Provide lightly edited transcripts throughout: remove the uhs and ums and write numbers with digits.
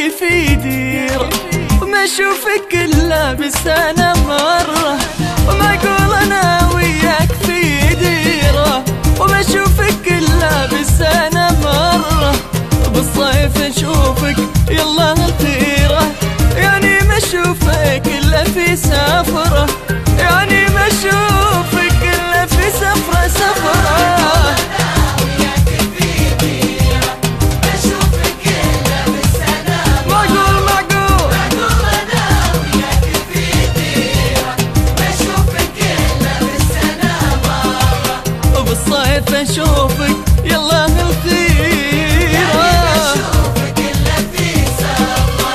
في ديره، وما اشوفك الا بالسنة مرة، وما اقول انا وياك في ديره، وما اشوفك الا بالسنة مرة. بالصيف اشوفك يلا الخيرة، يعني ما اشوفك الا في سفرة، يعني ما اشوفك الا في سفرة سفرة. بالصيف اشوفك يلا الخيرة، اشوفك الا في سفرة.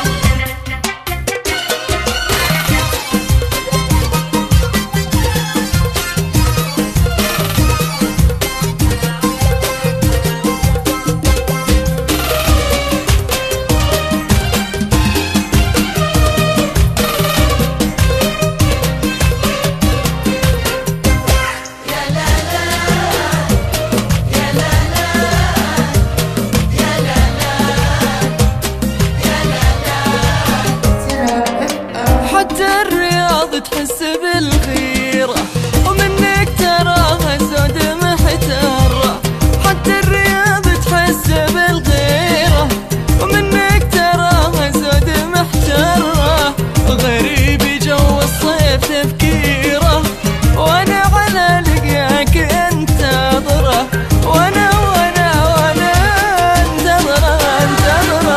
تحس بالغيرة ومنك تراها زود محترة، حتى الرياض تحس بالغيرة ومنك تراها زود محترة. غريب جو الصيف تفكيره، وانا على لقياك انتظره، وانا انتظره انتظره.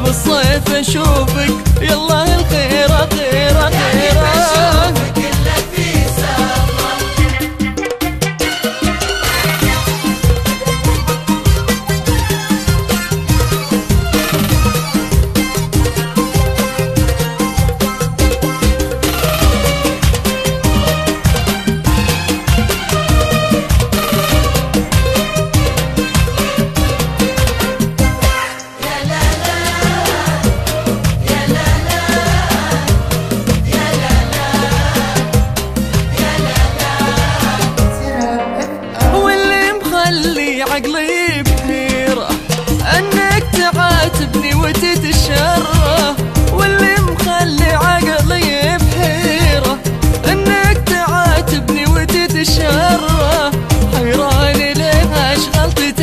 بالصيف اشوفك يلا الخيرة خيرة خيرة، اشوفك الا في سفرة. عقلي بحيرة انك تعاتبني وتتشره، واللي مخلي عقلي بحيرة انك تعاتبني وتتشره. حيران ليه اشغلت